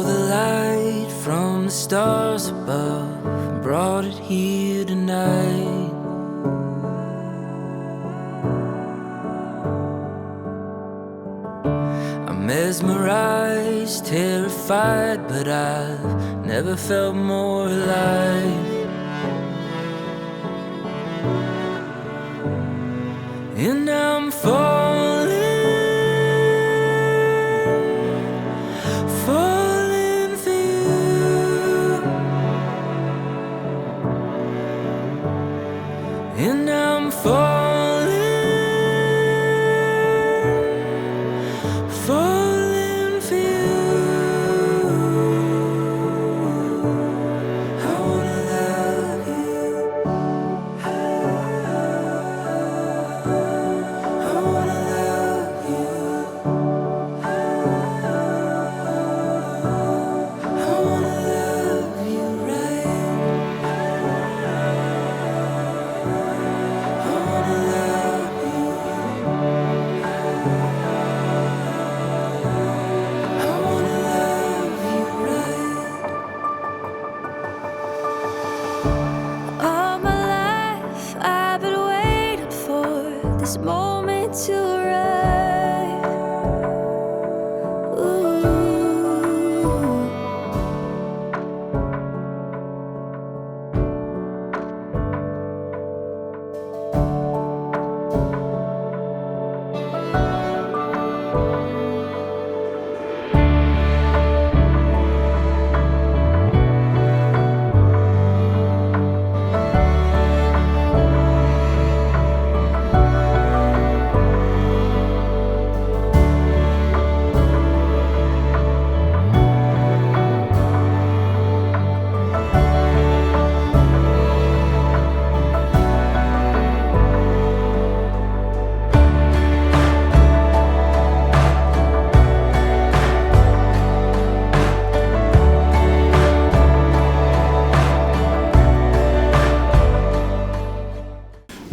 Stole the light from the stars above and brought it here tonight. I'm mesmerized, terrified, but I've never felt more alive. And I'm falling for you. And I'm falling for you. I wanna love you. I wanna love you. I wanna love you right. I wanna love you. I wanna love you right. All my life I've been waiting for this moment to arrive. Ooh.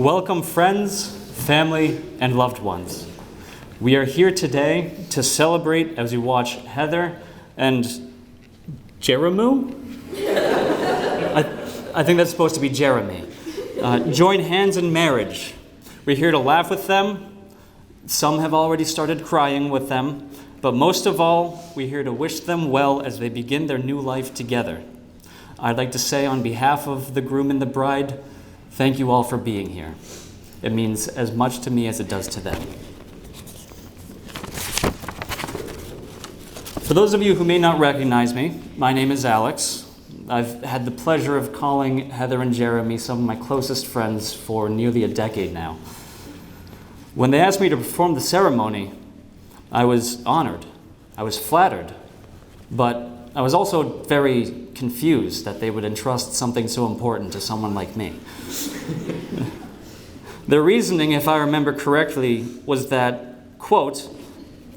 Welcome, friends, family, and loved ones. We are here today to celebrate as we watch Heather and Jeramu? I think that's supposed to be Jeremy. Join hands in marriage. We're here to laugh with them. Some have already started crying with them, but most of all, we're here to wish them well as they begin their new life together. I'd like to say on behalf of the groom and the bride, thank you all for being here. It means as much to me as it does to them. For those of you who may not recognize me, my name is Alex. I've had the pleasure of calling Heather and Jeremy some of my closest friends for nearly a decade now. When they asked me to perform the ceremony, I was honored. I was flattered. But I was also very confused that they would entrust something so important to someone like me. Their reasoning, if I remember correctly, was that, quote,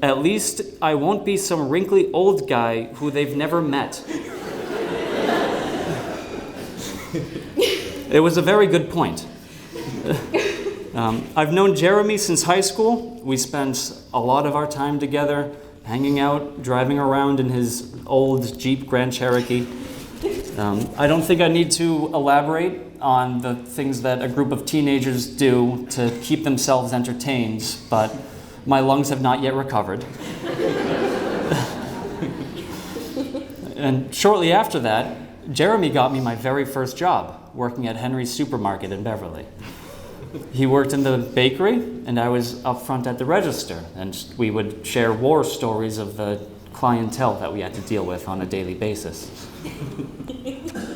"At least I won't be some wrinkly old guy who they've never met." It was a very good point. I've known Jeremy since high school. We spent a lot of our time together, hanging out, driving around in his old Jeep Grand Cherokee. I don't think I need to elaborate on the things that a group of teenagers do to keep themselves entertained, but my lungs have not yet recovered. And shortly after that, Jeremy got me my very first job, working at Henry's Supermarket in Beverly. He worked in the bakery, and I was up front at the register, and we would share war stories of the clientele that we had to deal with on a daily basis.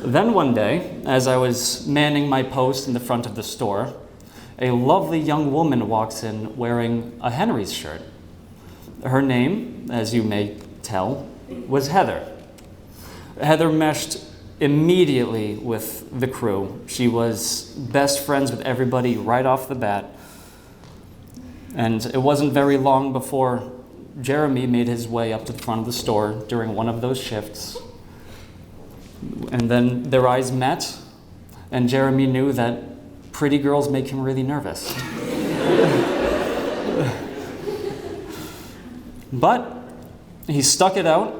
Then one day, as I was manning my post in the front of the store, a lovely young woman walks in wearing a Henry's shirt. Her name, as you may tell, was Heather. Heather meshed immediately with the crew. She was best friends with everybody right off the bat. And it wasn't very long before Jeremy made his way up to the front of the store during one of those shifts. And then their eyes met, and Jeremy knew that pretty girls make him really nervous. But he stuck it out,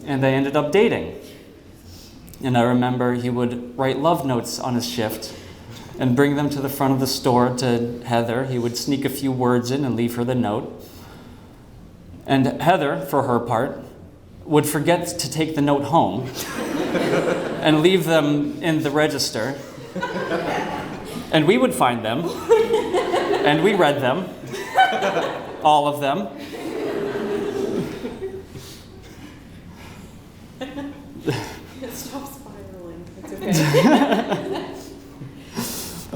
and they ended up dating. And I remember he would write love notes on his shift and bring them to the front of the store to Heather. He would sneak a few words in and leave her the note. And Heather, for her part, would forget to take the note home and leave them in the register. And we would find them, and we read them, all of them. Stop spiraling. It's okay.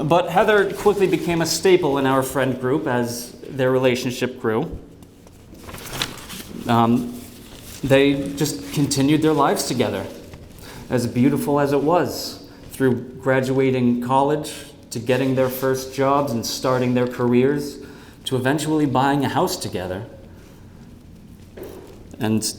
But Heather quickly became a staple in our friend group as their relationship grew. They just continued their lives together, as beautiful as it was, through graduating college, to getting their first jobs and starting their careers, to eventually buying a house together. And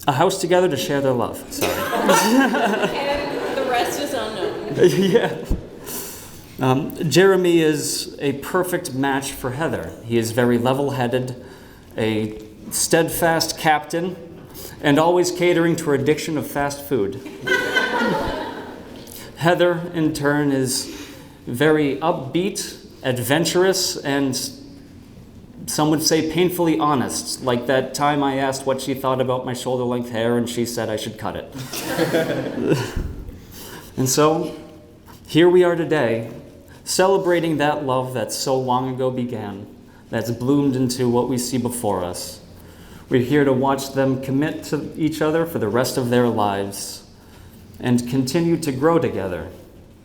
a house together to share their love. Sorry. And the rest is unknown. Yeah. Jeremy is a perfect match for Heather. He is very level-headed, a steadfast captain, and always catering to her addiction of fast food. Heather, in turn, is very upbeat, adventurous, and some would say painfully honest, like that time I asked what she thought about my shoulder-length hair and she said I should cut it. And so, here we are today, celebrating that love that so long ago began, that's bloomed into what we see before us. We're here to watch them commit to each other for the rest of their lives and continue to grow together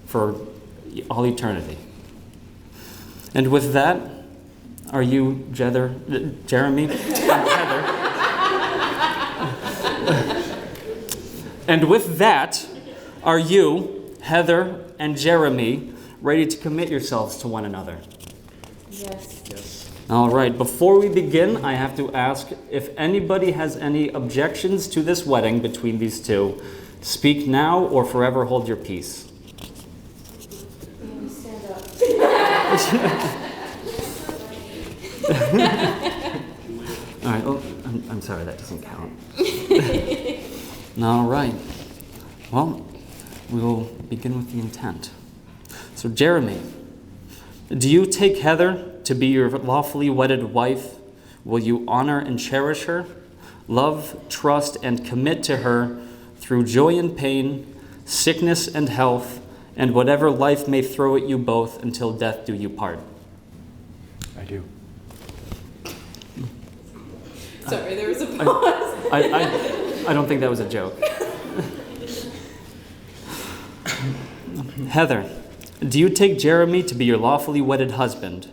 for all eternity. And with that, are you, Jeremy, and Heather? And with that, are you, Heather and Jeremy, ready to commit yourselves to one another? Yes. All right, before we begin, I have to ask if anybody has any objections to this wedding between these two. Speak now or forever hold your peace. Stand up. All right, oh, I'm sorry, that doesn't count. All right, well, we will begin with the intent. So, Jeremy, do you take Heather to be your lawfully wedded wife? Will you honor and cherish her, love, trust, and commit to her through joy and pain, sickness and health, and whatever life may throw at you both until death do you part? I do. Sorry, there was a pause. I don't think that was a joke. Heather, do you take Jeremy to be your lawfully wedded husband?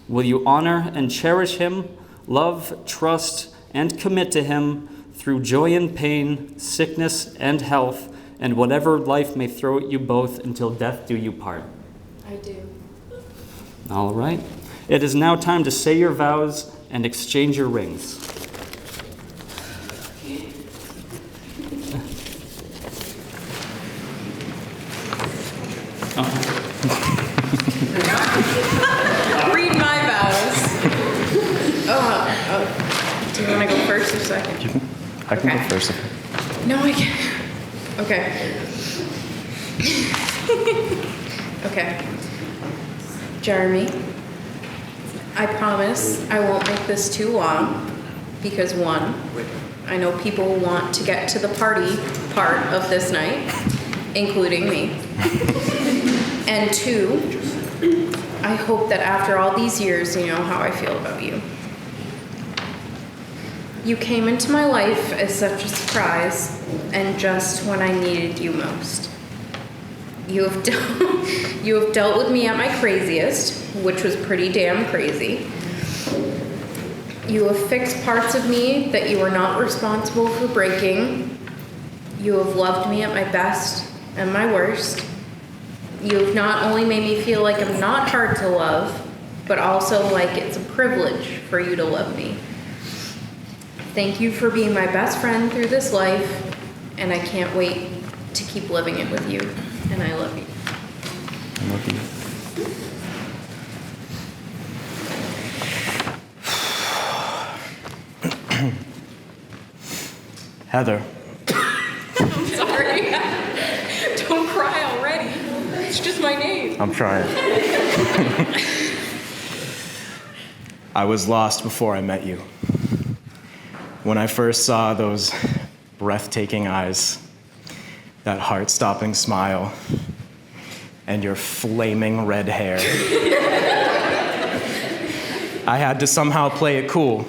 Will you honor and cherish him, love, trust, and commit to him through joy and pain, sickness and health, and whatever life may throw at you both until death do you part? I do. All right. It is now time to say your vows and exchange your rings. Read my vows. Do you want to go first or second? I can Okay. go first. No, I can't. Okay. Okay. Jeremy, I promise I won't make this too long because one, I know people want to get to the party part of this night, including me. And two, I hope that after all these years, you know how I feel about you. You came into my life as such a surprise, and just when I needed you most. You have dealt with me at my craziest, which was pretty damn crazy. You have fixed parts of me that you are not responsible for breaking. You have loved me at my best and my worst. You have not only made me feel like I'm not hard to love, but also like it's a privilege for you to love me. Thank you for being my best friend through this life, and I can't wait to keep living it with you. And I love you. I love you. Heather, I'm sorry. Don't cry already. It's just my name. I'm trying. I was lost before I met you. When I first saw those breathtaking eyes, that heart-stopping smile, and your flaming red hair, I had to somehow play it cool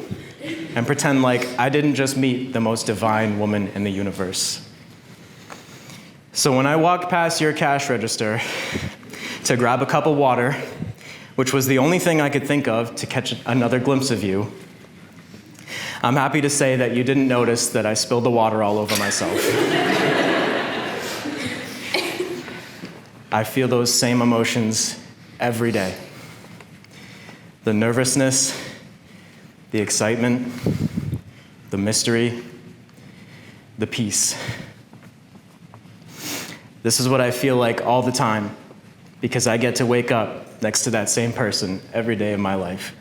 and pretend like I didn't just meet the most divine woman in the universe. So when I walked past your cash register to grab a cup of water, which was the only thing I could think of to catch another glimpse of you, I'm happy to say that you didn't notice that I spilled the water all over myself. I feel those same emotions every day. The nervousness, the excitement, the mystery, the peace. This is what I feel like all the time because I get to wake up next to that same person every day of my life.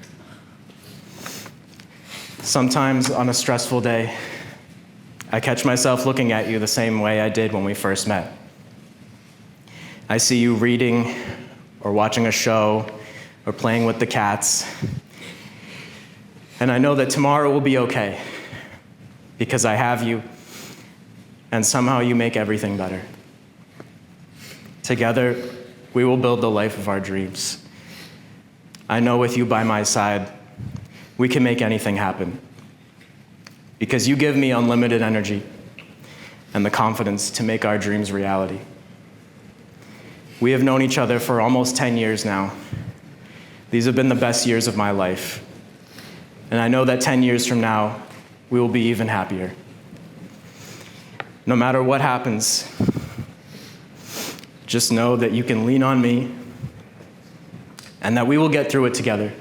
Sometimes on a stressful day, I catch myself looking at you the same way I did when we first met. I see you reading or watching a show or playing with the cats. And I know that tomorrow will be okay because I have you and somehow you make everything better. Together, we will build the life of our dreams. I know with you by my side, we can make anything happen because you give me unlimited energy and the confidence to make our dreams reality. We have known each other for almost 10 years now. These have been the best years of my life. And I know that 10 years from now, we will be even happier. No matter what happens, just know that you can lean on me and that we will get through it together.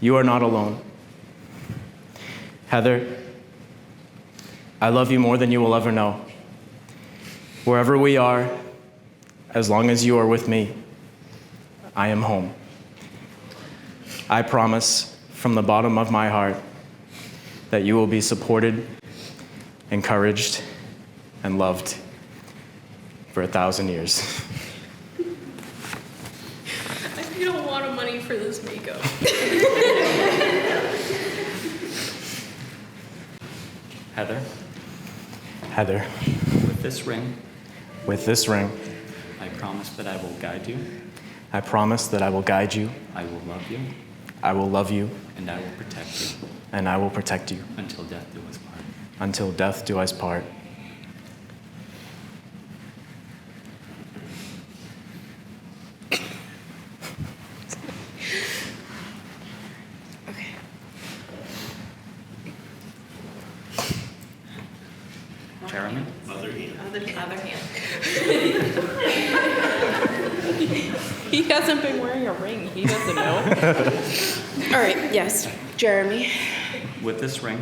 You are not alone. Heather, I love you more than you will ever know. Wherever we are, as long as you are with me, I am home. I promise from the bottom of my heart that you will be supported, encouraged, and loved for 1,000 years. I paid a lot of money for this makeup. Heather, Heather, with this ring, with this ring, I promise that I will guide you, I promise that I will guide you, I will love you, I will love you, and I will protect you and I will protect you until death do us part. until death do us part. Okay. Jeremy? Other hand. He hasn't been wearing a ring. He doesn't know. All right, yes. Jeremy, With this ring,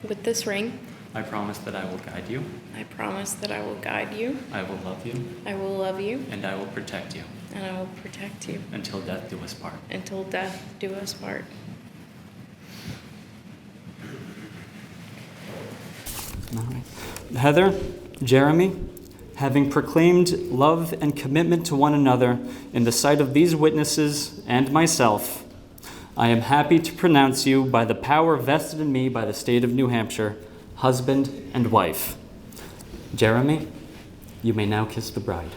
with this ring, I promise that I will guide you, I promise that I will guide you, I will love you, I will love you, and I will protect you and I will protect you until death do us part. until death do us part. All right. Heather, Jeremy, having proclaimed love and commitment to one another in the sight of these witnesses and myself, I am happy to pronounce you by the power vested in me by the state of New Hampshire, husband and wife. Jeremy, you may now kiss the bride.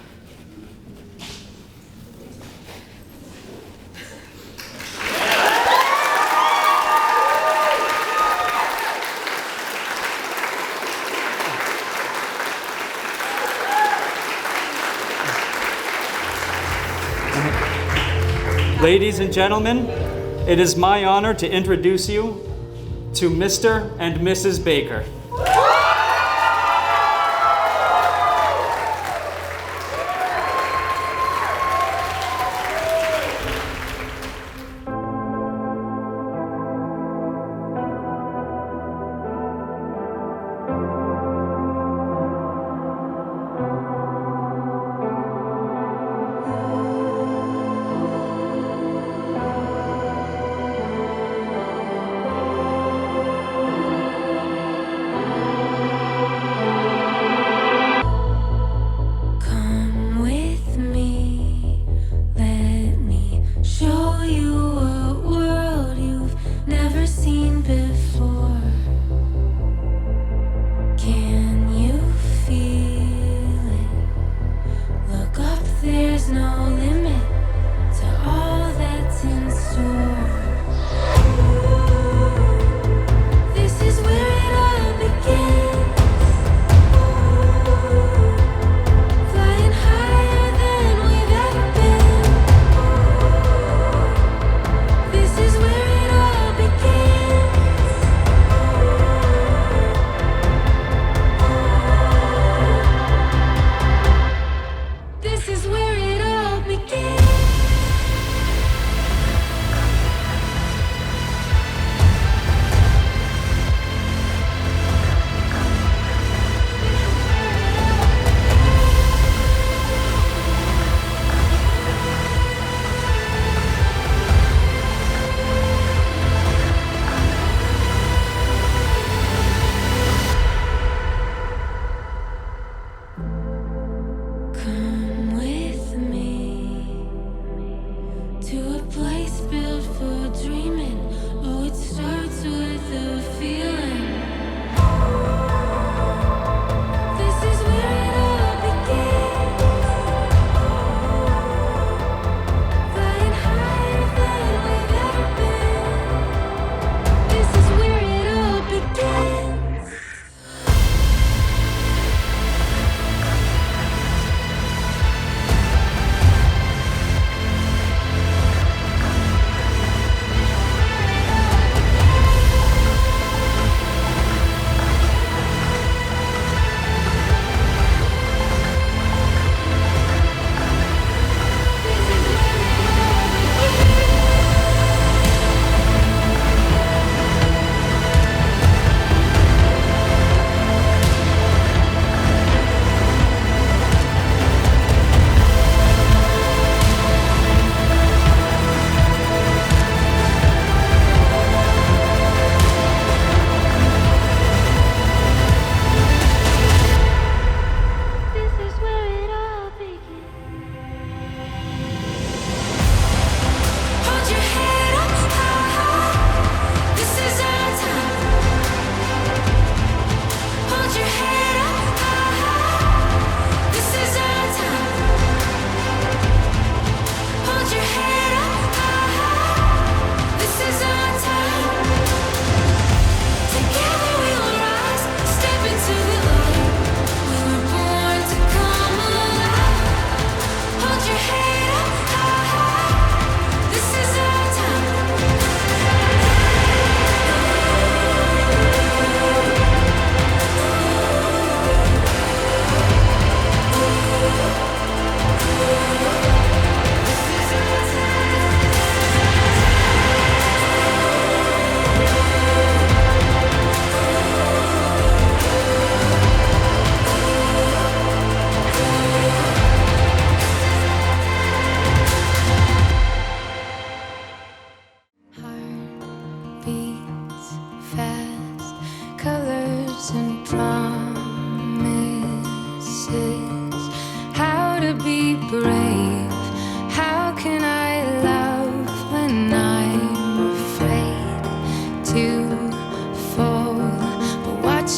Ladies and gentlemen, it is my honor to introduce you to Mr. and Mrs. Baker.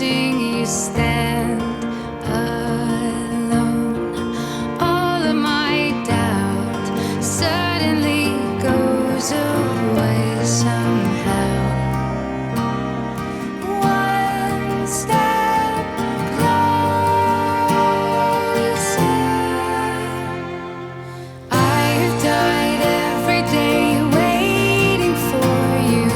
watching you stand alone. All of my doubt suddenly goes away somehow. One step closer. I've died every day waiting for you.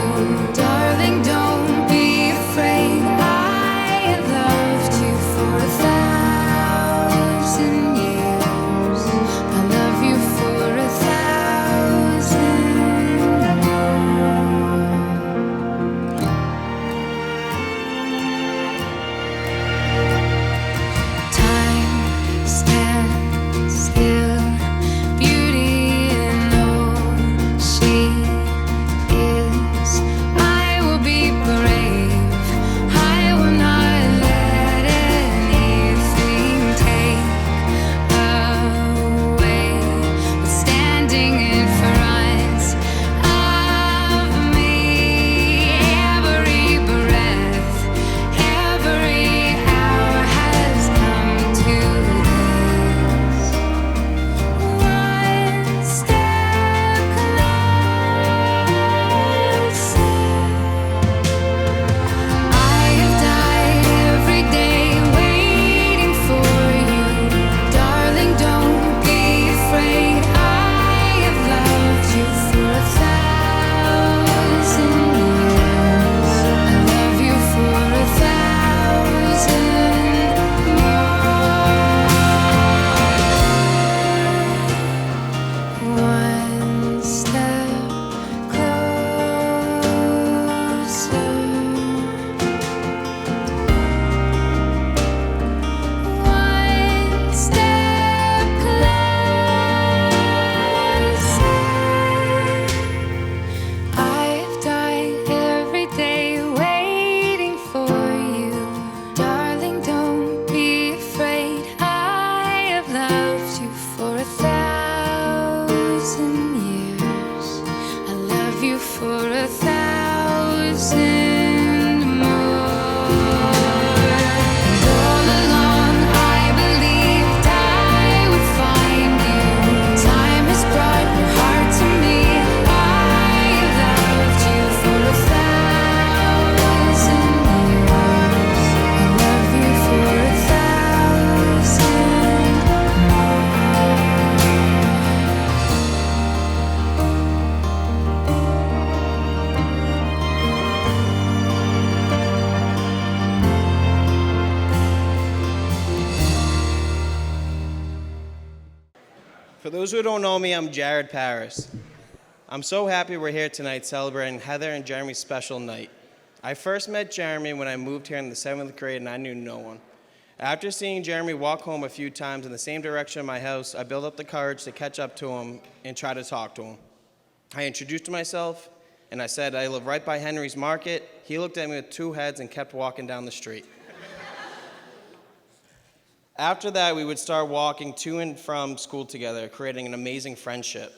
Darling, don't be afraid. I have loved you for 1,000 years. I love you for 1,000 more. Time stands still. Beauty in all she is. I will be brave. I will not let anything take away what's standing in front of me. Every breath, every hour has come to this. One step closer. I have died every day waiting for you. Darling, don't be afraid. I have loved you for 1,000 years. I love you for 1,000 more. One step closer. One step closer. I've died every day waiting for you. Darling, don't be afraid. I have loved you for 1,000 years. I love you for 1,000 more. And all along I believed I would find you. Time has brought your heart to me. I have loved you for 1,000 years. I love you for 1,000 more. For those who don't know me, I'm Jared Paris. I'm so happy we're here tonight celebrating Heather and Jeremy's special night. I first met Jeremy when I moved here in the 7th grade and I knew no one. After seeing Jeremy walk home a few times in the same direction of my house, I built up the courage to catch up to him and try to talk to him. I introduced myself and I said I live right by Henry's Market. He looked at me with two heads and kept walking down the street. After that, we would start walking to and from school together, creating an amazing friendship.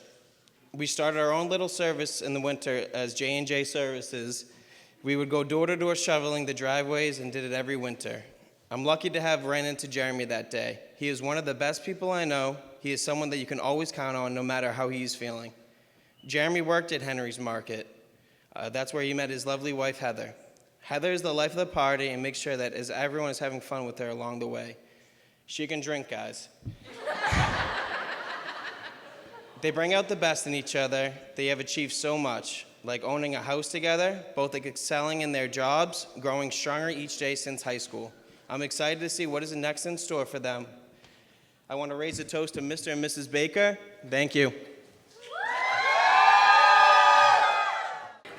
We started our own little service in the winter as J&J Services. We would go door to door shoveling the driveways and did it every winter. I'm lucky to have ran into Jeremy that day. He is one of the best people I know. He is someone that you can always count on no matter how he's feeling. Jeremy worked at Henry's Market. That's where he met his lovely wife, Heather. Heather is the life of the party and makes sure that as everyone is having fun with her along the way. She can drink, guys. They bring out the best in each other. They have achieved so much, like owning a house together, both excelling in their jobs, growing stronger each day since high school. I'm excited to see what is next in store for them. I want to raise a toast to Mr. and Mrs. Baker. Thank you.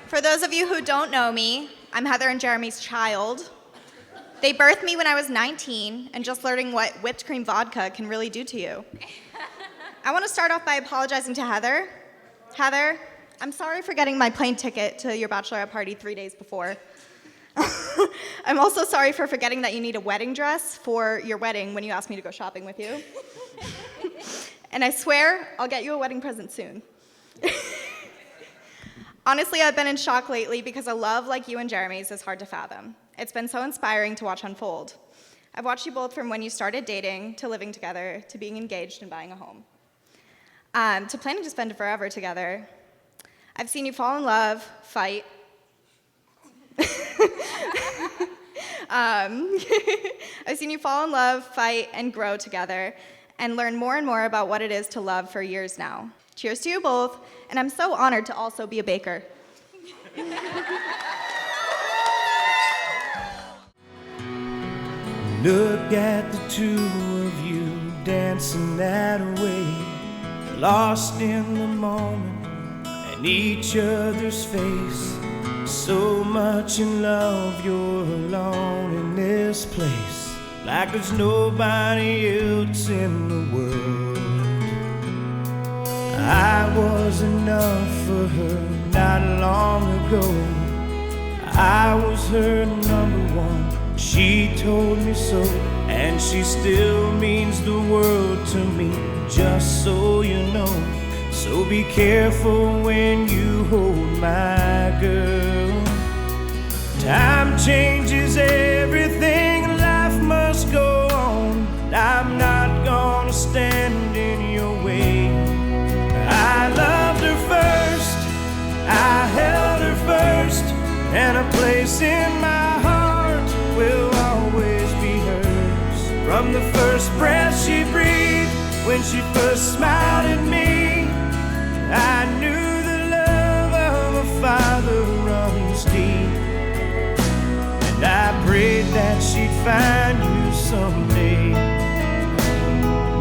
For those of you who don't know me, I'm Heather and Jeremy's child. They birthed me when I was 19, and just learning what whipped cream vodka can really do to you. I want to start off by apologizing to Heather. Heather, I'm sorry for getting my plane ticket to your bachelorette party 3 days before. I'm also sorry for forgetting that you need a wedding dress for your wedding when you asked me to go shopping with you. And I swear I'll get you a wedding present soon. Honestly, I've been in shock lately because a love like you and Jeremy's is hard to fathom. It's been so inspiring to watch unfold. I've watched you both from when you started dating, to living together, to being engaged and buying a home, to planning to spend forever together. I've seen you fall in love, fight. I've seen you fall in love, fight, and grow together, and learn more and more about what it is to love for years now. Cheers to you both, and I'm so honored to also be a baker. Look at the two of you dancing that way, lost in the moment and each other's face. So much in love, you're alone in this place, like there's nobody else in the world. I was enough for her not long ago. I was her number one, she told me so, and she still means the world to me, just so you know. So be careful when you hold my girl. Time changes everything, life must go on. I'm not gonna stand in your way. I loved her first, I held her first, and a place in my heart will always be hers. From the first breath she breathed, when she first smiled at me, I knew the love of a father runs deep. And I prayed that she'd find you someday,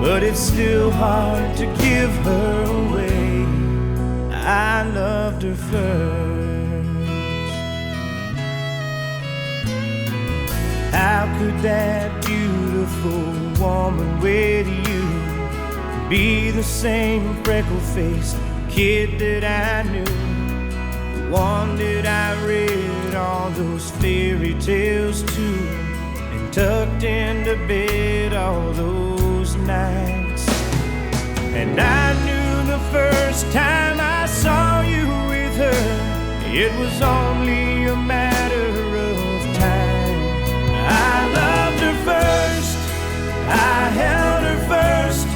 but it's still hard to give her away. I loved her first. How could that beautiful woman with you be the same freckle-faced kid that I knew, the one that I read all those fairy tales to, and tucked into bed all those nights? And I knew the first time I saw you with her, it was only a matter of time. I loved her first, I held her first,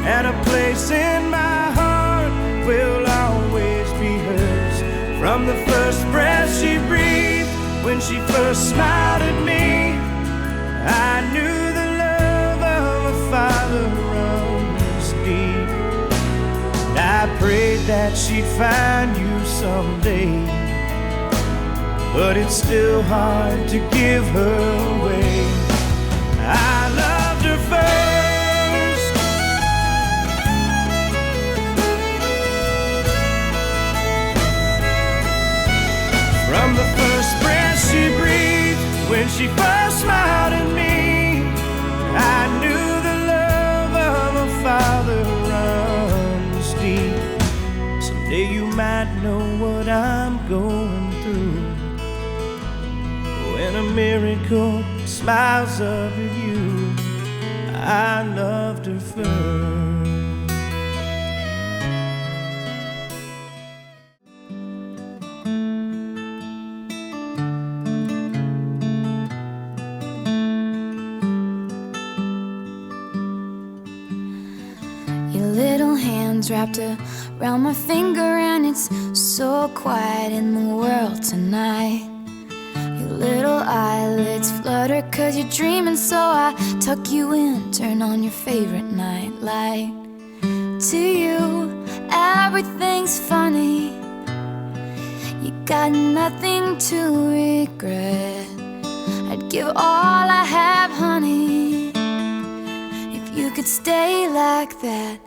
and a place in my heart will always be hers. From the first breath she breathed, when she first smiled at me, I knew the love of a father runs deep. And I prayed that she'd find you someday, but it's still hard to give her away. I loved her first. From the first breath she breathed, when she first smiled at me, I knew the love of a father runs deep. Someday you might know what I'm going through, when a miracle smiles up at you. I loved her first. Your little hands wrapped around my finger, and it's so quiet in the world tonight. Your little eyelids flutter 'cause you're dreaming, so I tuck you in, turn on your favorite night light. To you, everything's funny. You got nothing to regret. I'd give all I have, honey, if you could stay like that.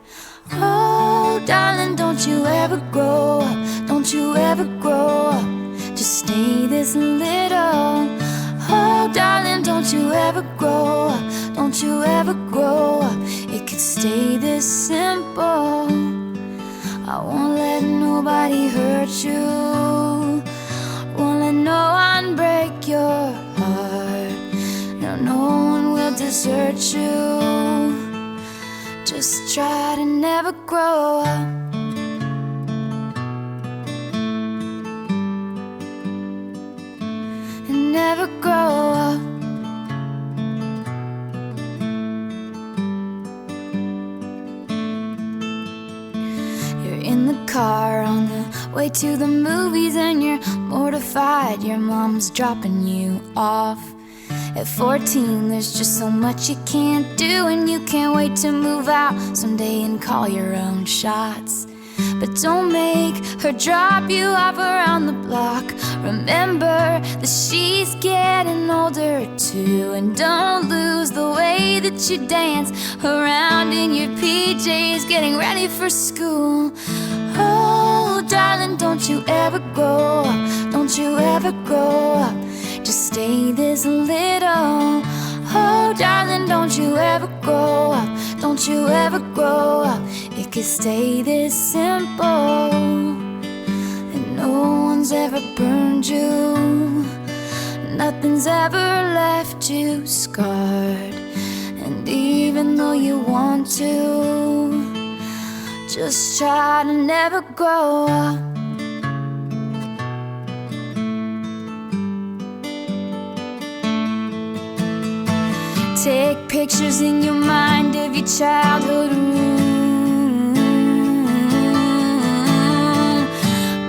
Oh, darling, don't you ever grow up, don't you ever grow up, just stay this little. Oh, darling, don't you ever grow up, don't you ever grow up, it could stay this simple. I won't let nobody hurt you, won't let no one break your heart. No, no one will desert you. Just try to never grow up. And never grow up. car on the way to the movies, and you're mortified your mom's dropping you off. At 14, there's just so much you can't do, and you can't wait to move out someday and call your own shots. But don't make her drop you off around the block. Remember that she's getting older too, and don't lose the way that you dance around in your PJs getting ready for school. Oh, darling, don't you ever grow up, don't you ever grow up, just stay this little. Oh, darling, don't you ever grow up, don't you ever grow up, it could stay this simple. And no one's ever burned you, nothing's ever left you scarred. And even though you want to, just try to never grow up. Take pictures in your mind of your childhood room.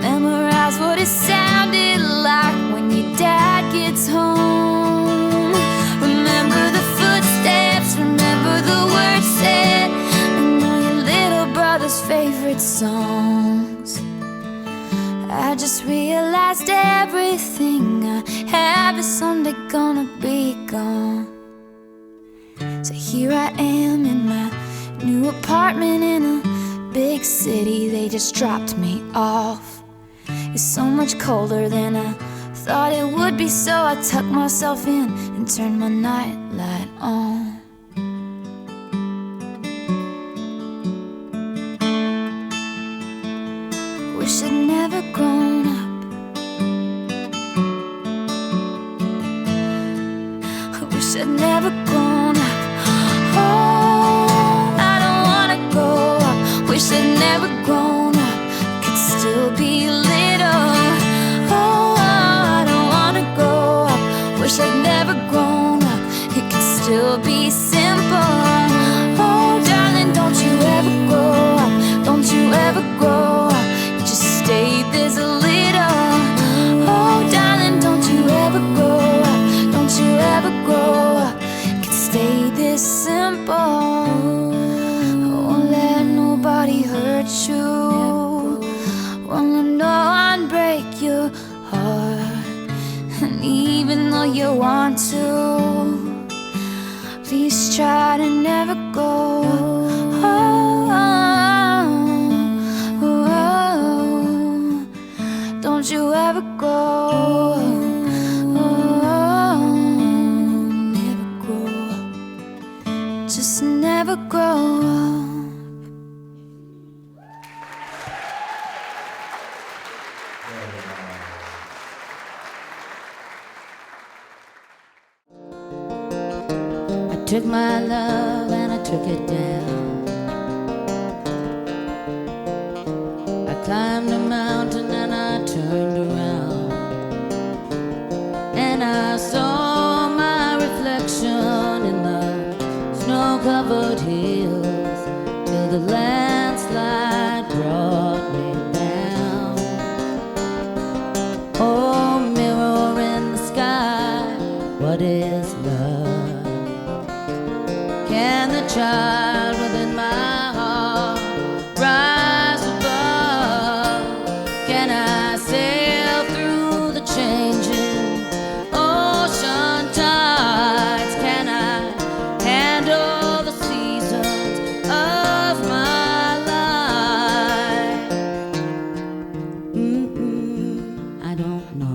Memorize what it sounded like when your dad gets home. Remember the footsteps, remember the words said, and all your little brother's favorite songs. I just realized everything I have is someday gonna be gone. So here I am in my new apartment in a big city. They just dropped me off. It's so much colder than I thought it would be, so I tucked myself in and turned my nightlight on. Wish I'd never grown up. I wish I'd never grown up. Oh, I don't wanna grow up. Wish I'd never grown up, could still be little. Oh, I don't wanna grow up. Wish I'd never grown up, it could still be simple. Oh, darling, don't you ever grow up, don't you ever grow up, just stay this little. Oh, darling, don't you ever grow up, don't you ever grow up, could stay this simple. Won't let nobody hurt you, won't let no one break your heart. And even though you want to, please try to never go. Don't you ever go. Never grow up, just never grow up. I took my love and I took it down. I climbed a mountain and I turned around, and I saw my reflection in the snow-covered hills, till the landslide brought me down. Oh, mirror in the sky, what is love? Can the child within my heart rise above? Can I sail through the changing ocean tides? Can I handle the seasons of my life? I don't know.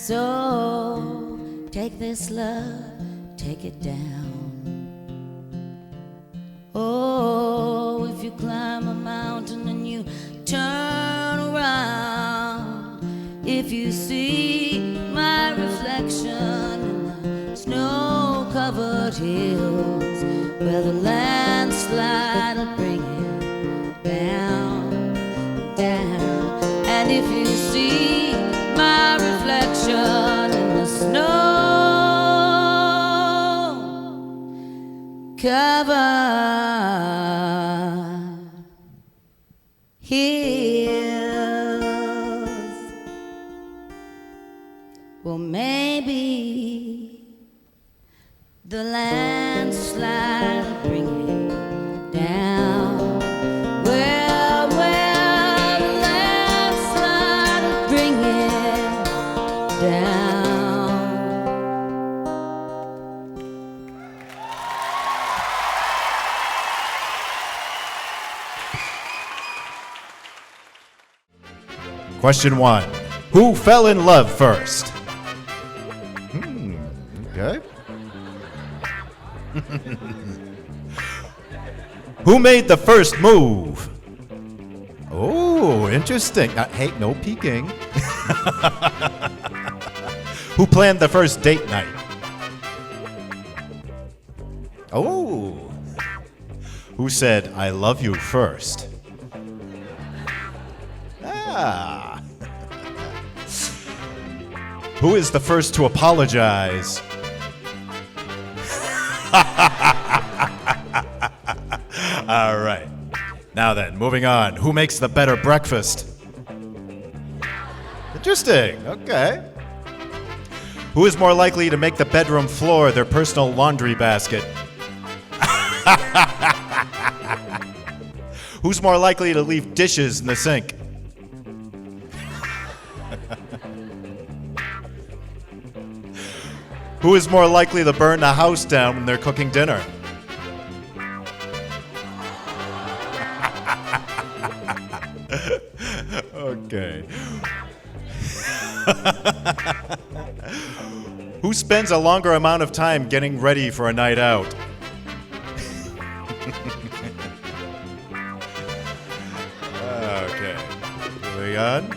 So take this love, take it down. Oh, if you climb a mountain and you turn around, if you see my reflection in the snow-covered hills where the landslide will bring it down, down. And if you see my reflection in the snow-covered hills, well, maybe the landslide will bring it down. Well, the landslide will bring it down. Question 1. Who fell in love first? Okay. Who made the first move? Oh, interesting. Hey, no peeking. Who planned the first date night? Oh. Who said, I love you first? Ah. Who is the first to apologize? All right. Now then, moving on. Who makes the better breakfast? Interesting. Okay. Who is more likely to make the bedroom floor their personal laundry basket? Who's more likely to leave dishes in the sink? Who is more likely to burn the house down when they're cooking dinner? Okay. Who spends a longer amount of time getting ready for a night out? Okay. Moving on.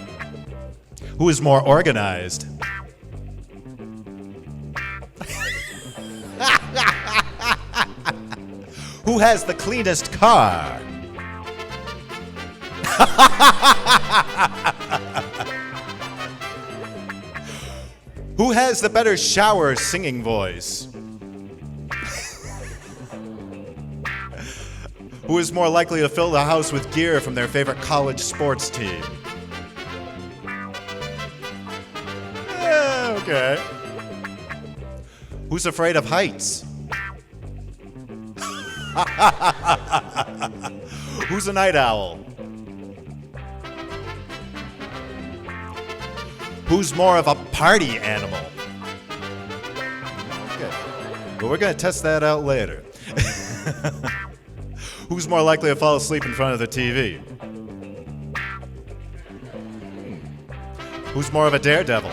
Who is more organized? Who has the cleanest car? Who has the better shower singing voice? Who is more likely to fill the house with gear from their favorite college sports team? Yeah, okay. Who's afraid of heights? Who's a night owl? Who's more of a party animal? Okay. Well, we're going to test that out later. Who's more likely to fall asleep in front of the TV? Who's more of a daredevil?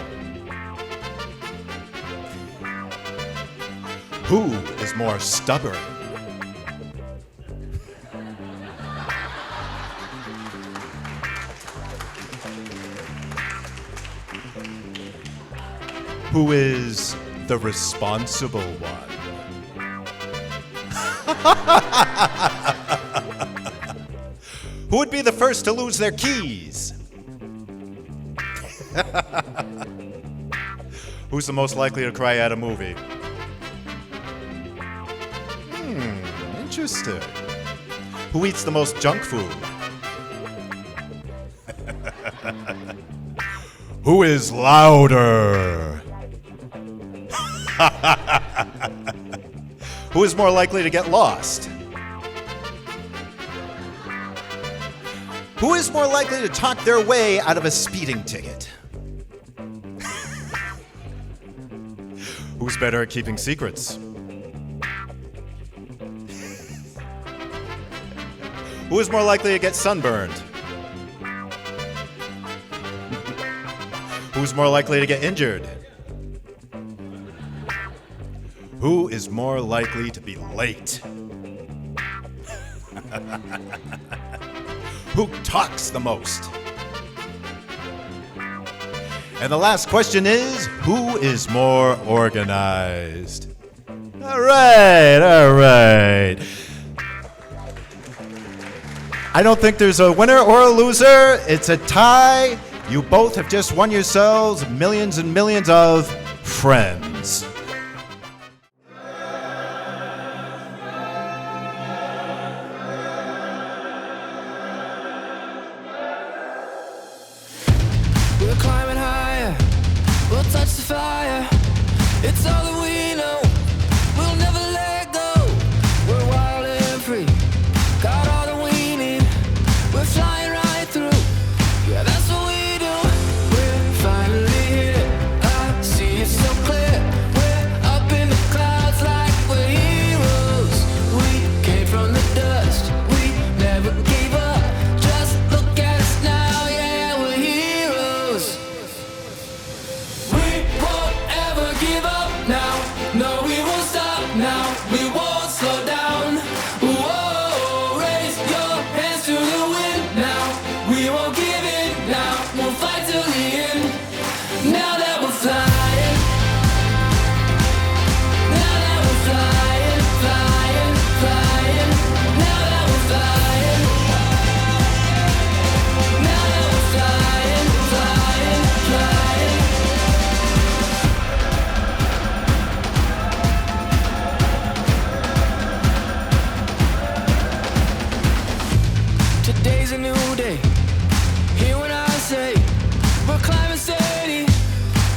Who is more stubborn? Who is the responsible one? Who would be the first to lose their keys? Who's the most likely to cry at a movie? Interesting. Who eats the most junk food? Who is louder? Who is more likely to get lost? Who is more likely to talk their way out of a speeding ticket? Who's better at keeping secrets? Who is more likely to get sunburned? Who's more likely to get injured? Who is more likely to be late? Who talks the most? And the last question is, who is more organized? All right. I don't think there's a winner or a loser. It's a tie. You both have just won yourselves millions and millions of friends. We're climbing higher, we'll touch the fire. It's all that we know, we'll never let go. We're wild and free, got all that we need. We're flying right through, yeah, that's what we do. We're finally here, I see it so clear. We're up in the clouds like we're heroes. We came from the dust, we never gave up. Just look at us now, yeah, we're heroes. We won't ever give up now. No, we won't stop now. We won't slow down. Whoa, raise your hands to the wind now. We won't give in now. We'll fight till the end. Now that we're flying. Now that we're flying, flying, flying. Now that we're flying. Now that we're flying, flying, flying. Today's a new day. Hear what I say. We're climbing steady.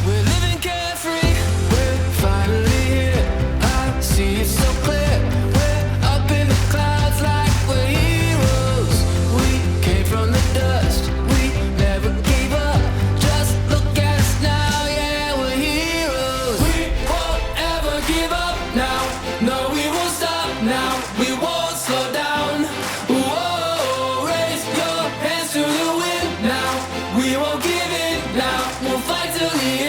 We're living carefree. We're finally here. I see it so clear. We're up in the clouds like we're heroes. We came from the dust. We never gave up. Just look at us now. Yeah, we're heroes. We won't ever give up now. No, we won't stop now. We won't slow down. Whoa, raise your hands to the wind now. We won't give in now. We'll fight till the end.